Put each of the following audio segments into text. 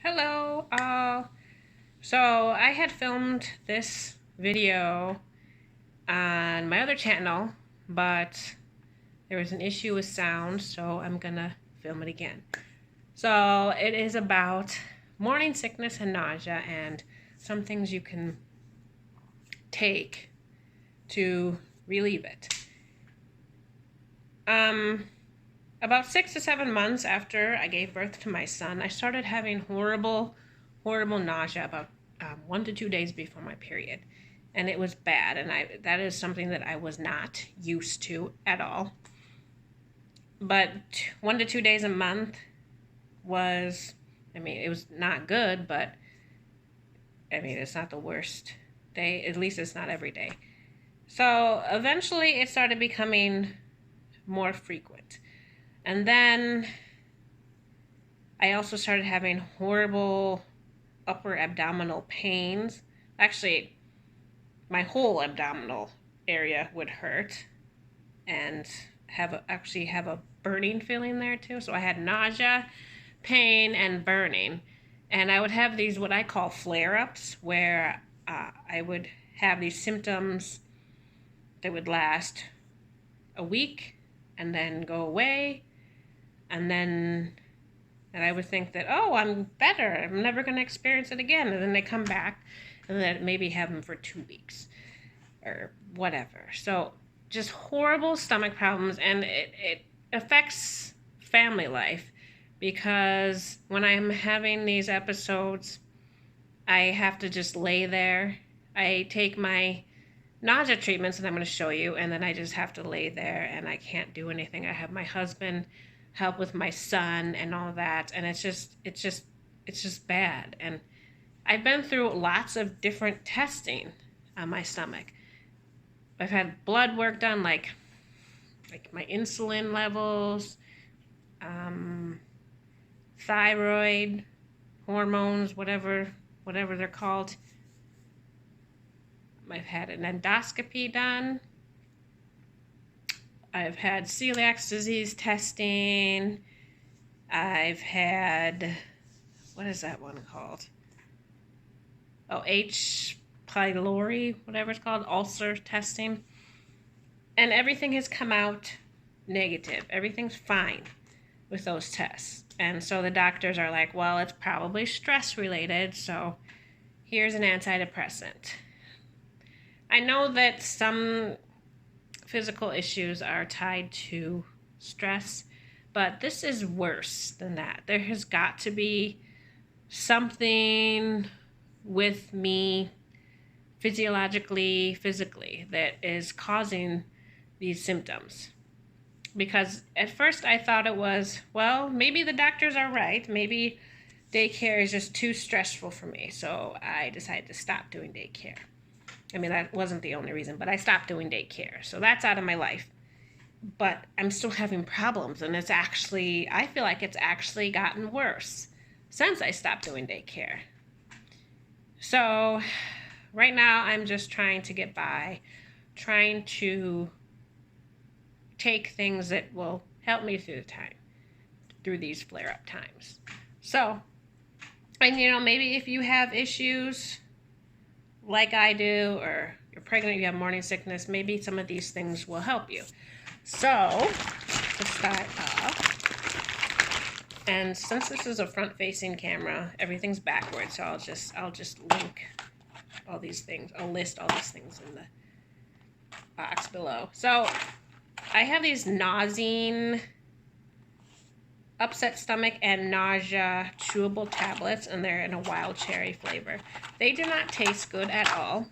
Hello all. So I had filmed this video on my other channel, but there was an issue with sound, so I'm gonna film it again. So it is about morning sickness and nausea and some things you can take to relieve it. About 6 to 7 months after I gave birth to my son, I started having horrible nausea about 1 to 2 days before my period. And it was bad, and that is something that I was not used to at all. But 1 to 2 days a month was, it was not good, but it's not the worst day. At least it's not every day. So eventually it started becoming more frequent. And then I also started having horrible upper abdominal pains. Actually, my whole abdominal area would hurt and have a burning feeling there too. So I had nausea, pain, and burning. And I would have these what I call flare-ups, where I would have these symptoms that would last a week and then go away. And I would think that, oh, I'm better. I'm never going to experience it again. And then they come back and then maybe have them for 2 weeks or whatever. So just horrible stomach problems. And it affects family life because when I'm having these episodes, I have to just lay there. I take my nausea treatments that I'm going to show you, and then I just have to lay there and I can't do anything. I have my husband help with my son and all that, and it's just bad. And I've been through lots of different testing on my stomach. I've had blood work done, like my insulin levels, thyroid hormones, whatever they're called. I've had an endoscopy done. I've had celiac disease testing. I've had, what is that one called? Oh, H. pylori, whatever it's called, ulcer testing. And everything has come out negative. Everything's fine with those tests. And so the doctors are like, well, it's probably stress related, so here's an antidepressant. I know that some physical issues are tied to stress, but this is worse than that. There has got to be something with me physiologically, physically, that is causing these symptoms. Because at first I thought it was, well, maybe the doctors are right. Maybe daycare is just too stressful for me. So I decided to stop doing daycare. That wasn't the only reason, but I stopped doing daycare. So that's out of my life. But I'm still having problems, and I feel like it's actually gotten worse since I stopped doing daycare. So right now I'm just trying to get by, trying to take things that will help me through these flare-up times. So, and maybe if you have issues like I do, or you're pregnant, you have morning sickness, maybe some of these things will help you. So, to start off, and since this is a front-facing camera, everything's backwards, so I'll just link all these things. I'll list all these things in the box below. So, I have these Nauzene upset stomach and nausea chewable tablets, and they're in a wild cherry flavor. They do not taste good at all,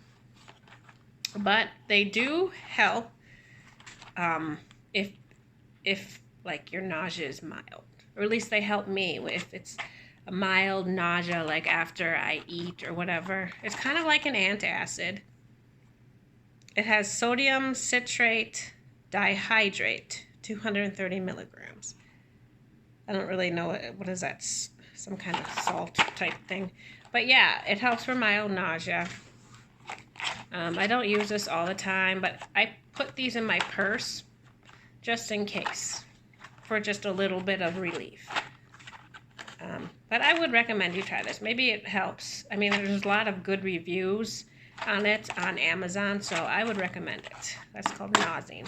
but they do help if like your nausea is mild, or at least they help me if it's a mild nausea, like after I eat or whatever. It's kind of like an antacid. It has sodium citrate dihydrate, 230 milligrams. I don't really know what is that, some kind of salt type thing. But yeah, it helps for mild nausea. I don't use this all the time, but I put these in my purse just in case, for just a little bit of relief. But I would recommend you try this. Maybe it helps. I mean, there's a lot of good reviews on it on Amazon, so I would recommend it. That's called Nauzene.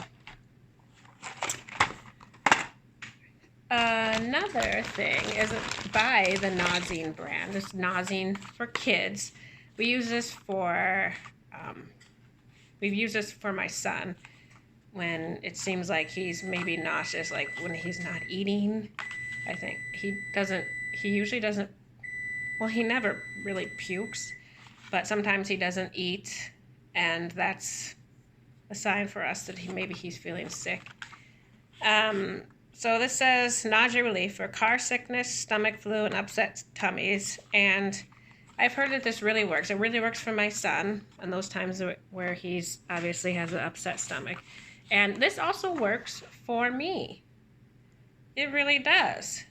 Another thing is by the Nauzene brand. This Nauzene for kids. We use this for, we've used this for my son when it seems like he's maybe nauseous, like when he's not eating. I think he usually doesn't, well, he never really pukes, but sometimes he doesn't eat, and that's a sign for us that maybe he's feeling sick. So this says nausea relief for car sickness, stomach flu, and upset tummies. And I've heard that this really works. It really works for my son and those times where he's obviously has an upset stomach. And this also works for me. It really does.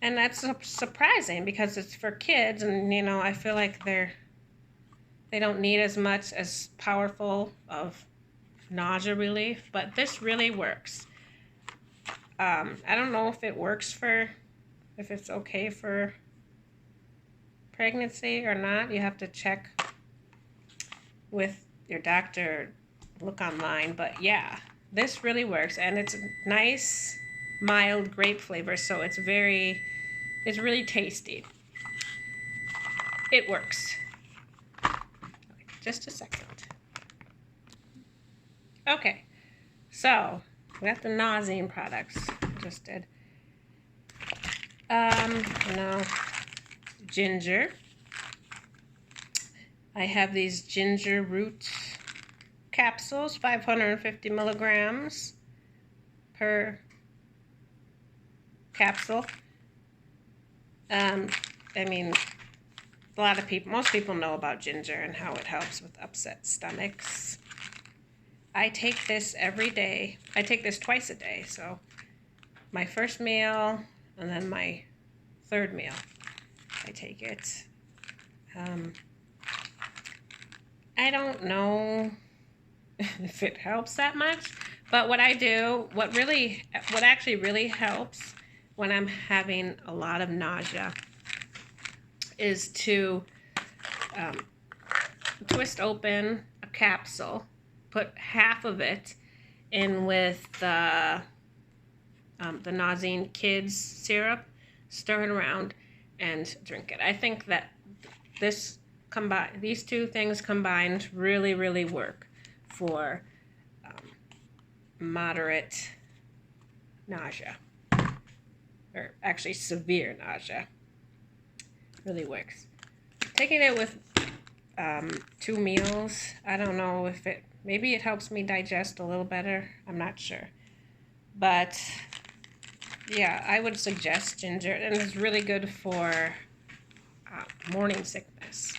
And that's surprising because it's for kids, and you know, I feel like they don't need as much as powerful of nausea relief, but this really works. I don't know if it works if it's okay for pregnancy or not. You have to check with your doctor, look online, but yeah, this really works, and it's a nice, mild grape flavor, so it's really tasty. It works. Okay, just a second. Okay, so we got the Nauzene products. Just did. Now, ginger. I have these ginger root capsules, 550 milligrams per capsule. I mean, most people know about ginger and how it helps with upset stomachs. I take this every day. I take this twice a day. So my first meal and then my third meal, I take it. I don't know if it helps that much, but what I do, what actually really helps when I'm having a lot of nausea is to twist open a capsule, put half of it in with the Nauzene Kids syrup, stir it around, and drink it. I think that these two things combined really, really work for moderate nausea, or actually severe nausea. Really works. Taking it with 2 meals, I don't know if maybe it helps me digest a little better. I'm not sure. But yeah, I would suggest ginger, and it's really good for morning sickness.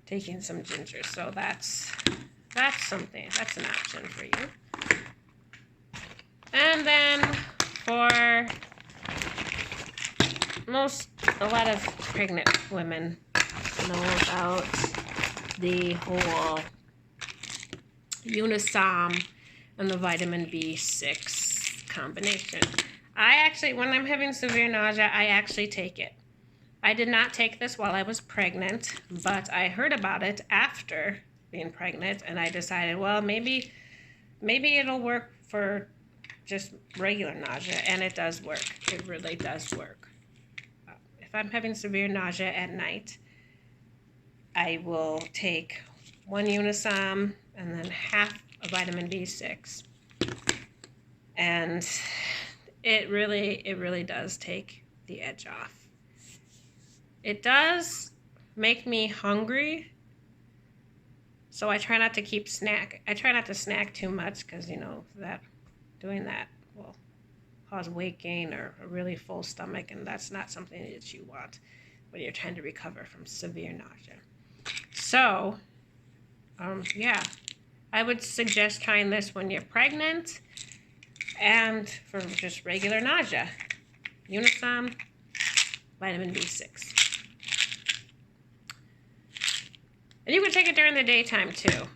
Taking some ginger, so that's something. That's an option for you. And then for a lot of pregnant women know about the whole Unisom and the vitamin B6 combination. When I'm having severe nausea, I actually take it. I did not take this while I was pregnant, but I heard about it after being pregnant, and I decided, well, maybe it'll work for just regular nausea, and it does work. It really does work. If I'm having severe nausea at night, I will take 1 Unisom and then half a vitamin B6, and it really does take the edge off. It does make me hungry, so I try not to snack too much, because you know that doing that will cause weight gain or a really full stomach, and that's not something that you want when you're trying to recover from severe nausea. So, yeah, I would suggest trying this when you're pregnant and for just regular nausea. Unisom, vitamin B6. And you can take it during the daytime too,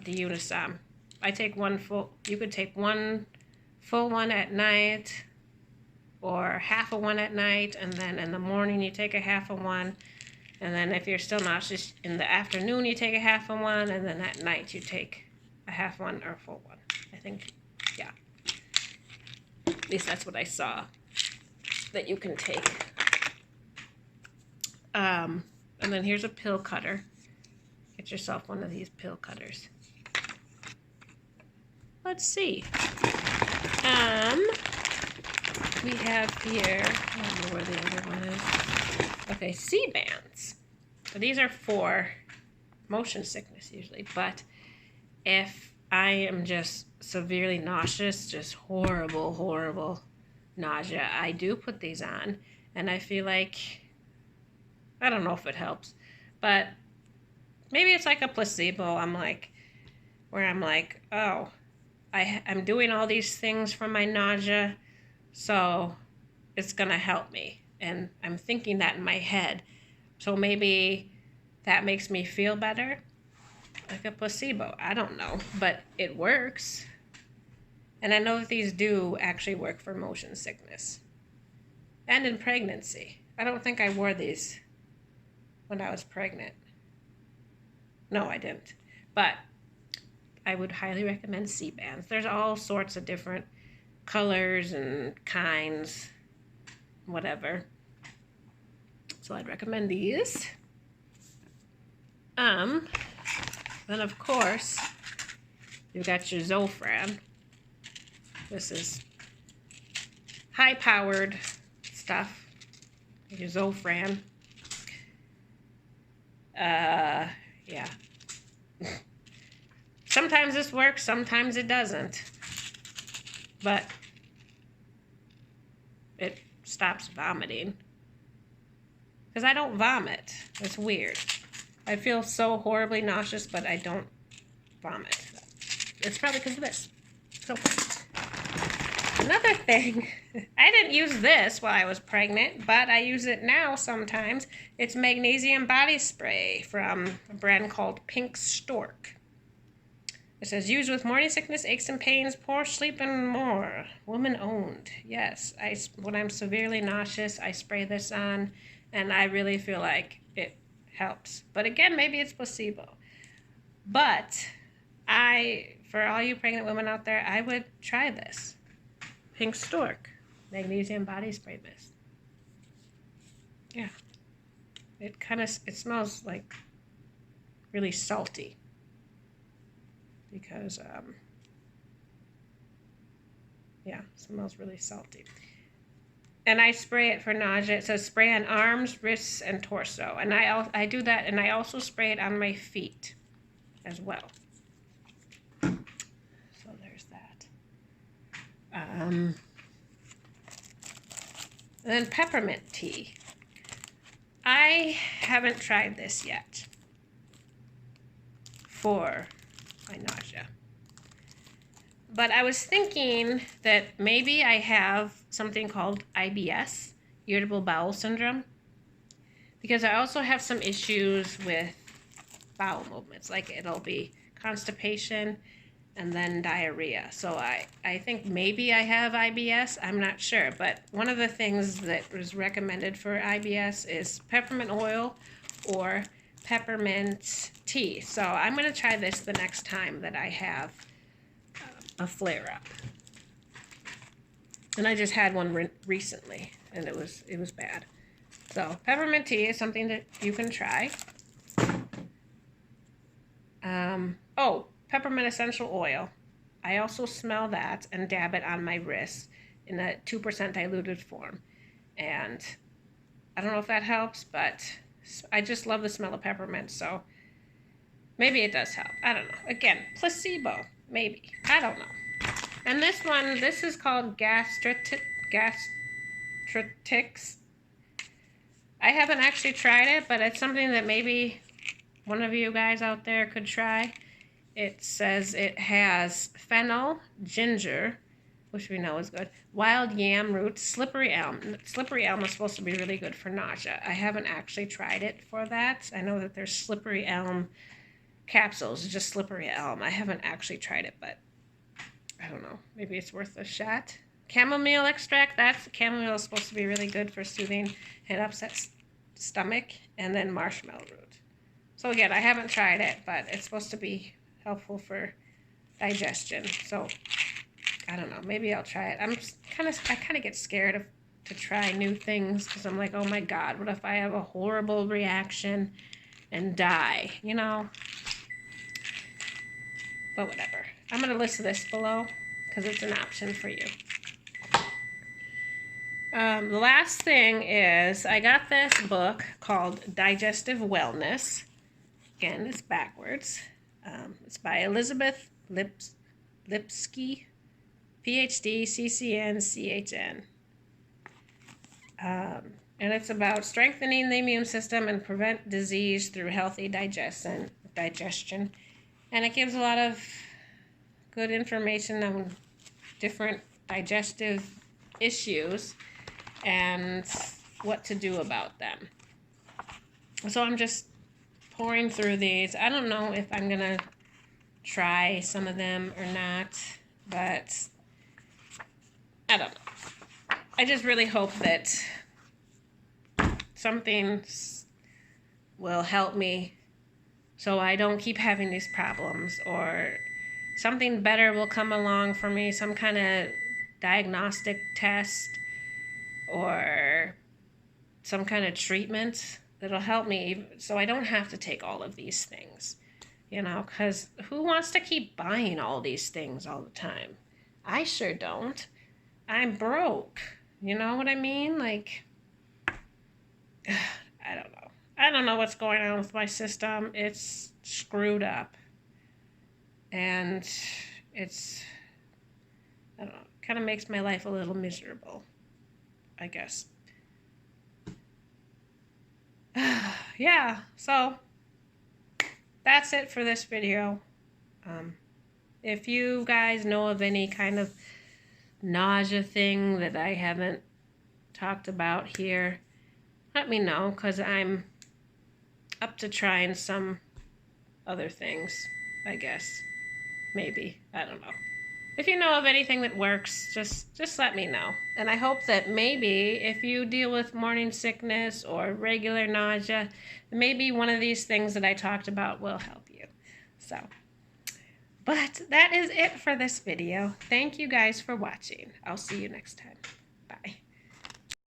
the Unisom. You could take one full one at night, or half of one at night, and then in the morning you take a half of one, and then if you're still nauseous in the afternoon you take a half of one, and then at night you take a half one or a full one. I think, yeah. At least that's what I saw that you can take. And then here's a pill cutter. Get yourself one of these pill cutters. Let's see. We have here, I don't know where the other one is. Okay, C-bands. So these are for motion sickness usually, but if I am just severely nauseous, just horrible, horrible nausea, I do put these on, and I feel like, I don't know if it helps, but maybe it's like a placebo. I'm like, oh, I'm doing all these things for my nausea, so it's gonna help me. And I'm thinking that in my head. So maybe that makes me feel better, like a placebo. I don't know, but it works. And I know that these do actually work for motion sickness. And in pregnancy. I don't think I wore these when I was pregnant. No, I didn't. But I would highly recommend C-bands. There's all sorts of different colors and kinds, whatever. So I'd recommend these. Then of course, you've got your Zofran. This is high-powered stuff. Your Zofran. Yeah. Sometimes this works, sometimes it doesn't. But it stops vomiting. Because I don't vomit. It's weird. I feel so horribly nauseous, but I don't vomit. It's probably because of this. So, another thing, I didn't use this while I was pregnant, but I use it now sometimes. It's magnesium body spray from a brand called Pink Stork. It says, used with morning sickness, aches and pains, poor sleep, and more. Woman owned. Yes, when I'm severely nauseous, I spray this on, and I really feel like it helps. But again, maybe it's placebo. But for all you pregnant women out there, I would try this. Pink Stork magnesium body spray mist. Yeah. It smells like really salty. Because, yeah, it smells really salty. And I spray it for nausea. It says spray on arms, wrists, and torso. And I do that, and I also spray it on my feet as well. So there's that. And then peppermint tea. I haven't tried this yet for my nausea. But I was thinking that maybe I have something called IBS, irritable bowel syndrome, because I also have some issues with bowel movements, like it'll be constipation and then diarrhea. So I think maybe I have IBS, I'm not sure, but one of the things that was recommended for IBS is peppermint oil or peppermint tea. So I'm going to try this the next time that I have a flare-up. And I just had one recently, and it was bad. So peppermint tea is something that you can try. Oh, peppermint essential oil. I also smell that and dab it on my wrist in a 2% diluted form. And I don't know if that helps, but I just love the smell of peppermint, so maybe it does help. I don't know. Again, placebo, maybe. I don't know. And this is called Gastritix. I haven't actually tried it, but it's something that maybe one of you guys out there could try. It says it has fennel, ginger, which we know is good, wild yam roots, slippery elm. Slippery elm is supposed to be really good for nausea. I haven't actually tried it for that. I know that there's slippery elm capsules, just slippery elm. I haven't actually tried it, but I don't know. Maybe it's worth a shot. chamomile extract. Chamomile is supposed to be really good for soothing and upset stomach, and then marshmallow root. So again, I haven't tried it, but it's supposed to be helpful for digestion. So I don't know, maybe I'll try it. I kind of get scared to try new things because I'm like, oh my God, what if I have a horrible reaction and die, you know? But whatever. I'm going to list this below because it's an option for you. The last thing is I got this book called Digestive Wellness. Again, it's backwards. It's by Elizabeth Lipsky, PhD, CCN, CHN. And it's about strengthening the immune system and prevent disease through healthy digestion. And it gives a lot of good information on different digestive issues and what to do about them. So I'm just pouring through these. I don't know if I'm going to try some of them or not, but I don't know. I just really hope that something will help me so I don't keep having these problems, or something better will come along for me, some kind of diagnostic test or some kind of treatment that'll help me so I don't have to take all of these things, you know, because who wants to keep buying all these things all the time? I sure don't. I'm broke. You know what I mean? Like, I don't know. I don't know what's going on with my system. It's screwed up. And it's, I don't know, kind of makes my life a little miserable, I guess. Yeah, so that's it for this video. If you guys know of any kind of nausea thing that I haven't talked about here, let me know, because I'm up to trying some other things, I guess. Maybe. I don't know. If you know of anything that works, just let me know. And I hope that maybe if you deal with morning sickness or regular nausea, maybe one of these things that I talked about will help you. So, but that is it for this video. Thank you guys for watching. I'll see you next time. Bye.